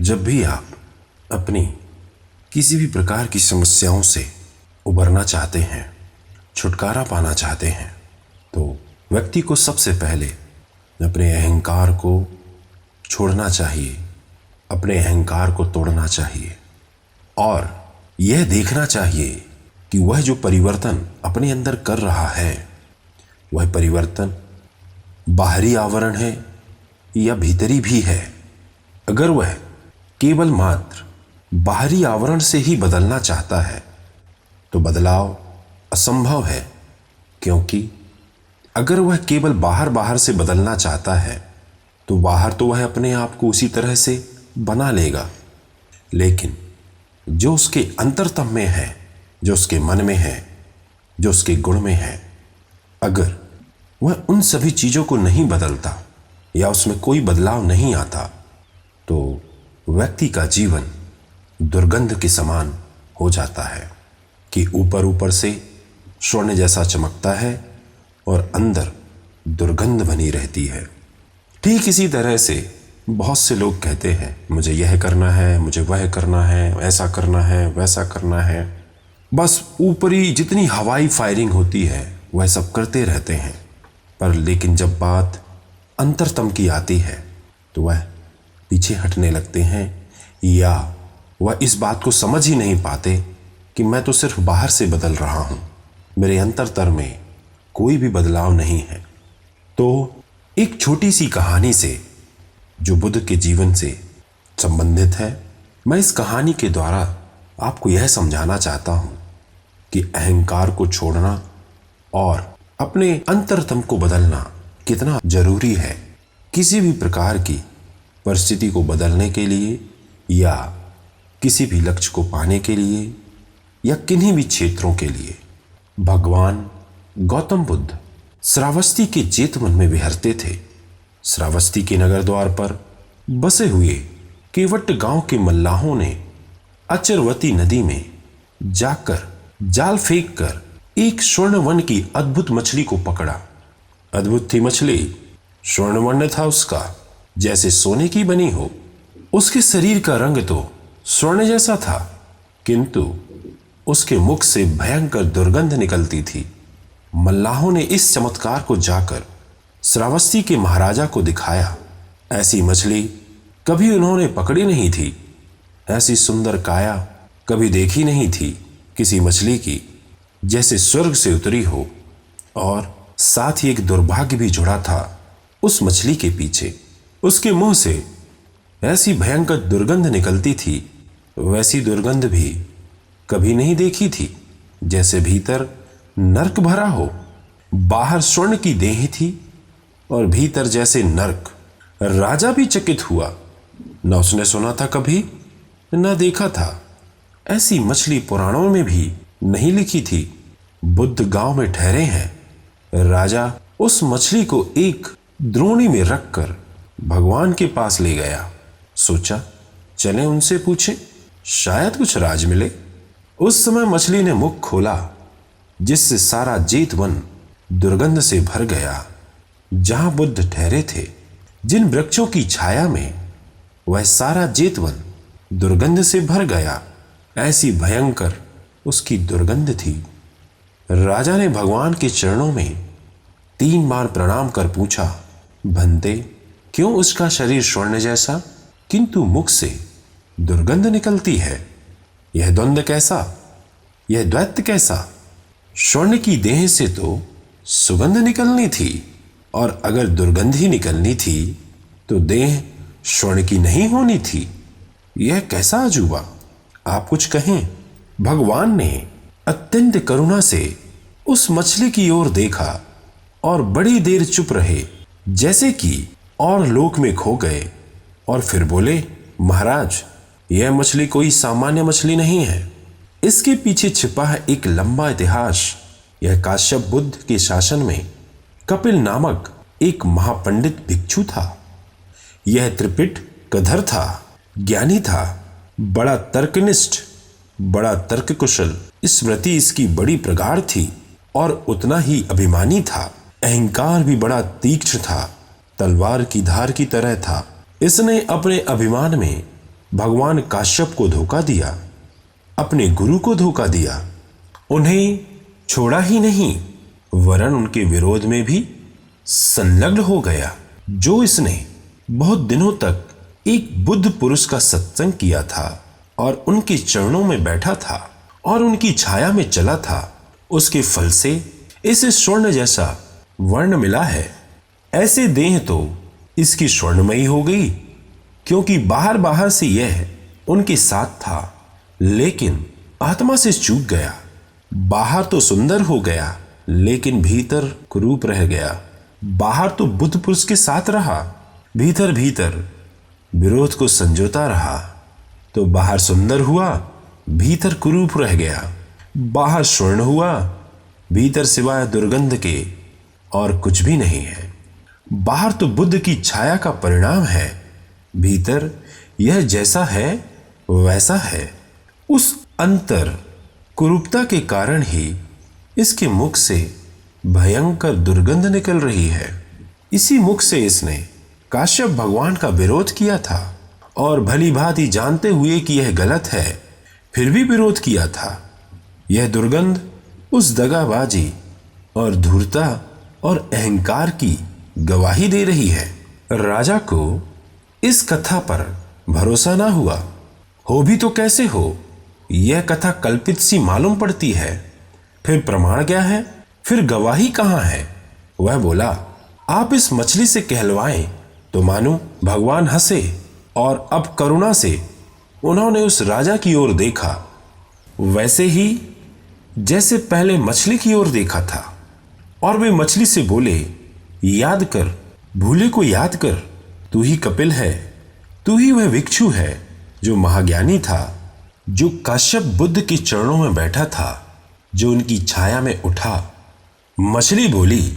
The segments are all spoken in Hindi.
जब भी आप अपनी किसी भी प्रकार की समस्याओं से उबरना चाहते हैं, छुटकारा पाना चाहते हैं, तो व्यक्ति को सबसे पहले अपने अहंकार को छोड़ना चाहिए, अपने अहंकार को तोड़ना चाहिए और यह देखना चाहिए कि वह जो परिवर्तन अपने अंदर कर रहा है, वह परिवर्तन बाहरी आवरण है या भीतरी भी है। अगर वह केवल मात्र बाहरी आवरण से ही बदलना चाहता है तो बदलाव असंभव है, क्योंकि अगर वह केवल बाहर से बदलना चाहता है तो बाहर तो वह अपने आप को उसी तरह से बना लेगा, लेकिन जो उसके अंतरतम में है, जो उसके मन में है, जो उसके गुण में है, अगर वह उन सभी चीजों को नहीं बदलता या उसमें कोई बदलाव नहीं आता तो व्यक्ति का जीवन दुर्गंध के समान हो जाता है कि ऊपर से स्वर्ण जैसा चमकता है और अंदर दुर्गंध बनी रहती है। ठीक इसी तरह से बहुत से लोग कहते हैं मुझे यह करना है, मुझे वह करना है, ऐसा करना है, वैसा करना है, बस ऊपरी जितनी हवाई फायरिंग होती है वह सब करते रहते हैं, पर लेकिन जब बात अंतरतम की आती है तो वह पीछे हटने लगते हैं या वह इस बात को समझ ही नहीं पाते कि मैं तो सिर्फ बाहर से बदल रहा हूं, मेरे अंतरतर में कोई भी बदलाव नहीं है। तो एक छोटी सी कहानी से जो बुद्ध के जीवन से संबंधित है, मैं इस कहानी के द्वारा आपको यह समझाना चाहता हूं कि अहंकार को छोड़ना और अपने अंतरतम को बदलना कितना जरूरी है किसी भी प्रकार की परिस्थिति को बदलने के लिए या किसी भी लक्ष्य को पाने के लिए या किन्हीं भी क्षेत्रों के लिए। भगवान गौतम बुद्ध श्रावस्ती के जेतवन में विहरते थे। श्रावस्ती के नगर द्वार पर बसे हुए केवट गांव के मल्लाहों ने अचरवती नदी में जाकर जाल फेंक कर एक स्वर्णवर्ण की अद्भुत मछली को पकड़ा। अद्भुत थी मछली, स्वर्णवर्ण था उसका, जैसे सोने की बनी हो। उसके शरीर का रंग तो स्वर्ण जैसा था, किंतु उसके मुख से भयंकर दुर्गंध निकलती थी। मल्लाहों ने इस चमत्कार को जाकर श्रावस्ती के महाराजा को दिखाया। ऐसी मछली कभी उन्होंने पकड़ी नहीं थी, ऐसी सुंदर काया कभी देखी नहीं थी किसी मछली की, जैसे स्वर्ग से उतरी हो। और साथ ही एक दुर्भाग्य भी जुड़ा था उस मछली के पीछे। उसके मुंह से ऐसी भयंकर दुर्गंध निकलती थी, वैसी दुर्गंध भी कभी नहीं देखी थी, जैसे भीतर नरक भरा हो। बाहर स्वर्ण की देह थी और भीतर जैसे नरक। राजा भी चकित हुआ, न उसने सुना था कभी, न देखा था। ऐसी मछली पुराणों में भी नहीं लिखी थी। बुद्ध गांव में ठहरे हैं। राजा उस मछली को एक द्रोणी में रखकर भगवान के पास ले गया। सोचा चले उनसे पूछें, शायद कुछ राज मिले। उस समय मछली ने मुख खोला, जिससे सारा जेतवन दुर्गंध से भर गया। जहां बुद्ध ठहरे थे, जिन वृक्षों की छाया में, वह सारा जेतवन दुर्गंध से भर गया। ऐसी भयंकर उसकी दुर्गंध थी। राजा ने भगवान के चरणों में 3 बार प्रणाम कर पूछा, भंते, क्यों उसका शरीर स्वर्ण जैसा किंतु मुख से दुर्गंध निकलती है? यह द्वंद्व कैसा, यह द्वैत कैसा? स्वर्ण की देह से तो सुगंध निकलनी थी, और अगर दुर्गंध ही निकलनी थी तो देह स्वर्ण की नहीं होनी थी। यह कैसा अजूबा? आप कुछ कहें। भगवान ने अत्यंत करुणा से उस मछली की ओर देखा और बड़ी देर चुप रहे, जैसे कि और लोक में खो गए, और फिर बोले, महाराज, यह मछली कोई सामान्य मछली नहीं है। इसके पीछे छिपा है एक लंबा इतिहास। यह काश्यप बुद्ध के शासन में कपिल नामक एक महापंडित भिक्षु था। यह त्रिपिट कधर था, ज्ञानी था, बड़ा तर्कनिष्ठ, बड़ा तर्क कुशल। स्मृति इसकी बड़ी प्रगाढ़ थी और उतना ही अभिमानी था। अहंकार भी बड़ा तीक्ष्ण था, तलवार की धार की तरह था। इसने अपने अभिमान में भगवान काश्यप को धोखा दिया, अपने गुरु को धोखा दिया। उन्हें छोड़ा ही नहीं वरन उनके विरोध में भी संलग्न हो गया। जो इसने बहुत दिनों तक एक बुद्ध पुरुष का सत्संग किया था और उनके चरणों में बैठा था और उनकी छाया में चला था, उसके फल से इसे स्वर्ण जैसा वर्ण मिला है। ऐसे देह तो इसकी स्वर्णमयी हो गई, क्योंकि बाहर बाहर से यह उनके साथ था, लेकिन आत्मा से चूक गया। बाहर तो सुंदर हो गया, लेकिन भीतर कुरूप रह गया। बाहर तो बुद्ध पुरुष के साथ रहा, भीतर भीतर विरोध को संजोता रहा। तो बाहर सुंदर हुआ, भीतर कुरूप रह गया। बाहर स्वर्ण हुआ, भीतर सिवाय दुर्गंध के और कुछ भी नहीं है। बाहर तो बुद्ध की छाया का परिणाम है, भीतर यह जैसा है वैसा है। उस अंतर कुरूपता के कारण ही इसके मुख से भयंकर दुर्गंध निकल रही है। इसी मुख से इसने काश्यप भगवान का विरोध किया था और भली भांति जानते हुए कि यह गलत है, फिर भी विरोध किया था। यह दुर्गंध उस दगाबाजी और धूर्तता और अहंकार की गवाही दे रही है। राजा को इस कथा पर भरोसा ना हुआ। हो भी तो कैसे हो, यह कथा कल्पित सी मालूम पड़ती है। फिर प्रमाण क्या है, फिर गवाही कहाँ है? वह बोला, आप इस मछली से कहलवाएं तो मानो। भगवान हंसे और अब करुणा से उन्होंने उस राजा की ओर देखा, वैसे ही जैसे पहले मछली की ओर देखा था। और वे मछली से बोले, याद कर, भूले को याद कर, तू ही कपिल है, तू ही वह भिक्षु है जो महाज्ञानी था, जो काश्यप बुद्ध के चरणों में बैठा था, जो उनकी छाया में उठा। मछली बोली,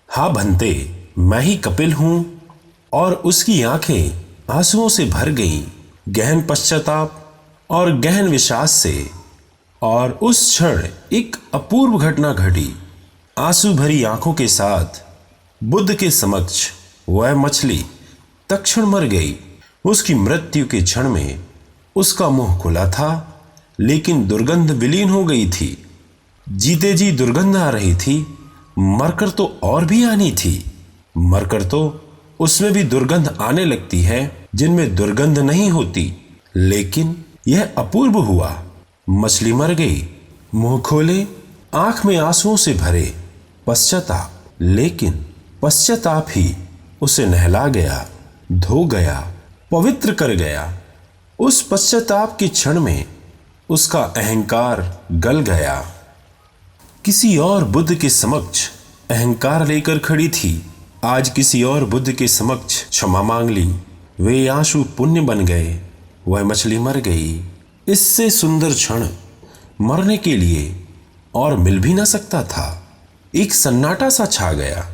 हाँ भंते, मैं ही कपिल हूं। और उसकी आंखें आंसुओं से भर गईं, गहन पश्चाताप और गहन विषाद से। और उस क्षण एक अपूर्व घटना घटी। आंसू भरी आंखों के साथ बुद्ध के समक्ष वह मछली तत्क्षण मर गई। उसकी मृत्यु के क्षण में उसका मुंह खुला था, लेकिन दुर्गंध विलीन हो गई थी। जीते जी दुर्गंध आ रही थी, मरकर तो और भी आनी थी। मरकर तो उसमें भी दुर्गंध आने लगती है जिनमें दुर्गंध नहीं होती। लेकिन यह अपूर्व हुआ, मछली मर गई, मुंह खोले, आंख में आंसुओं से भरे पश्चाताप, लेकिन पश्चाताप ही उसे नहला गया, धो गया, पवित्र कर गया। उस पश्चाताप के क्षण में उसका अहंकार गल गया। किसी और बुद्ध के समक्ष अहंकार लेकर खड़ी थी, आज किसी और बुद्ध के समक्ष क्षमा मांग ली। वे आंसू पुण्य बन गए, वह मछली मर गई। इससे सुंदर क्षण मरने के लिए और मिल भी ना सकता था। एक सन्नाटा सा छा गया।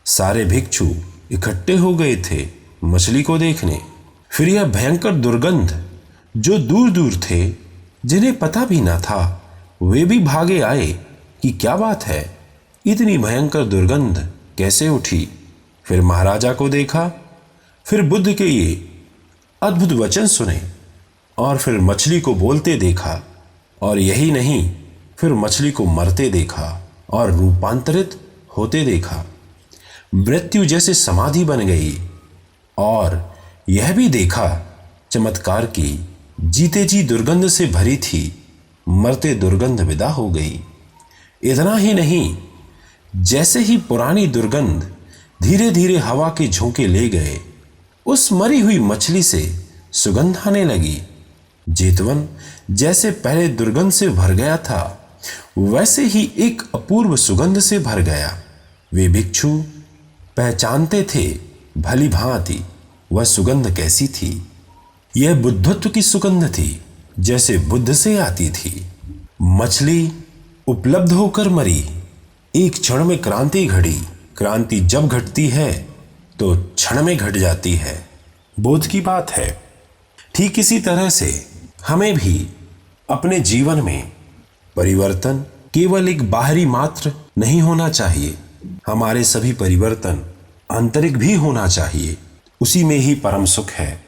सारे भिक्षु इकट्ठे हो गए थे मछली को देखने। फिर यह भयंकर दुर्गंध, जो दूर दूर थे, जिन्हें पता भी ना था, वे भी भागे आए कि क्या बात है, इतनी भयंकर दुर्गंध कैसे उठी। फिर महाराजा को देखा, फिर बुद्ध के ये अद्भुत वचन सुने, और फिर मछली को बोलते देखा। और यही नहीं, फिर मछली को मरते देखा और रूपांतरित होते देखा। मृत्यु जैसे समाधि बन गई। और यह भी देखा चमत्कार की जीते जी दुर्गंध से भरी थी, मरते दुर्गंध विदा हो गई। इतना ही नहीं, जैसे ही पुरानी दुर्गंध धीरे धीरे हवा के झोंके ले गए, उस मरी हुई मछली से सुगंध आने लगी। जेतवन जैसे पहले दुर्गंध से भर गया था, वैसे ही एक अपूर्व सुगंध से भर गया। वे भिक्षु पहचानते थे भली भांति वह सुगंध कैसी थी। यह बुद्धत्व की सुगंध थी, जैसे बुद्ध से आती थी। मछली उपलब्ध होकर मरी। एक क्षण में क्रांति घड़ी। क्रांति जब घटती है तो क्षण में घट जाती है। बोध की बात है। ठीक इसी तरह से हमें भी अपने जीवन में परिवर्तन केवल एक बाहरी मात्र नहीं होना चाहिए। हमारे सभी परिवर्तन आंतरिक भी होना चाहिए। उसी में ही परम सुख है।